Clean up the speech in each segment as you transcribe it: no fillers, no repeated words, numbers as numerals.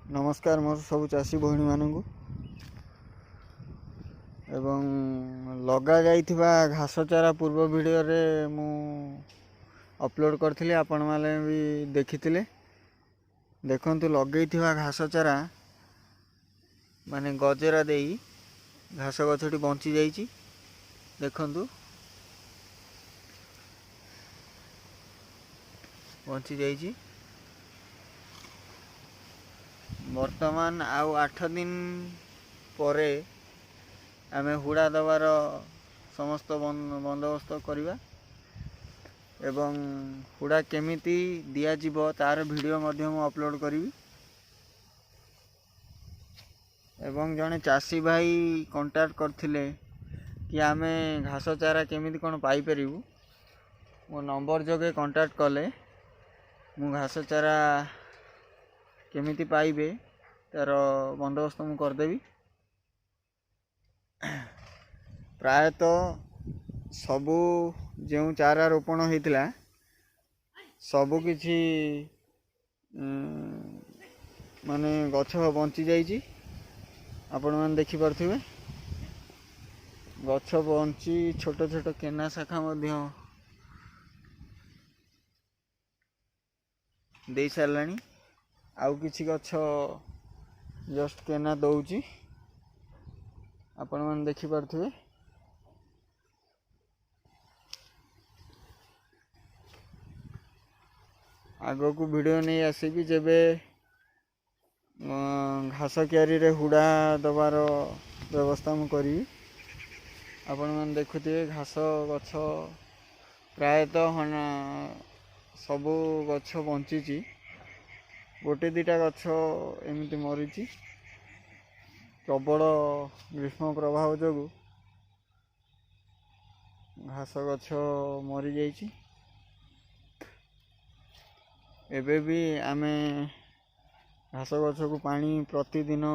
नमस्कार मोर सब चाषी भौणी मानू एवं लगा जाइथिबा घास चारा पूर्व वीडियो रे मु अपलोड करथिले आपण माने भी देखिथिले। देखंतु लगेइथिबा घास चारा माने गजेरा देई घास गछटी बंची जाइछि। देखंतु बंची जाइछि। वर्तमान आउ 8 दिन परे आमे हुड़ा दबार समस्त बंदोबस्त करिबा एवं हुड़ा केमिति दिया जिवो तार वीडियो मध्य मु अपलोड करी। एवं जने चाषी भाई कांटेक्ट करथिले कि आमे घास चारा केमिति कोन पाई परिबु, मो नंबर जगे कांटेक्ट कले मु घास चारा केमिति पाइबे तार बंदोबस्त मु करदेवी। प्रायतः सबू जो चारा रोपण होता सबु किछि माने गछ बंची जाइछि। आपण मैंने देखिपे गछ बंची छोट छोट केना शाखा मध्य दे साराणी। आउ किछि गछ जस्ट केना दौची आपण मैंने देखिपे। आगो को वीडियो नहीं आसीबी जेबे घास क्यारी रे हुड़ा दबार व्यवस्था मु करी। आपण मैंने देखुथिबे घास गछ प्रायतः सबू गछ बंची, गोटे दिटा गछ एमती मरीची प्रबल ग्रीष्म प्रभाव जोगु घास गछ मरी जाइछि। एबे भी आमे घास गछ को पानी प्रतिदिन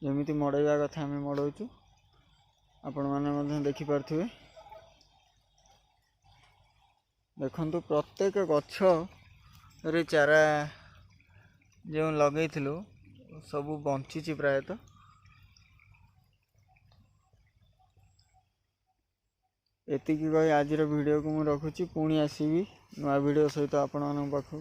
जमिति मड़ाइबा कथा आमे मड़ाउछु। आपण माने मध्य देखि पारथिबे। देखंतु प्रत्येक गछ रे चारा जो लगेइथिलु सबु बंचीची प्रायतः। एतिकी कहि आजिर वीडियो को मु रखुची। पुणी आसीबी नुआ वीडियो सहित आपण मानक पाखकु।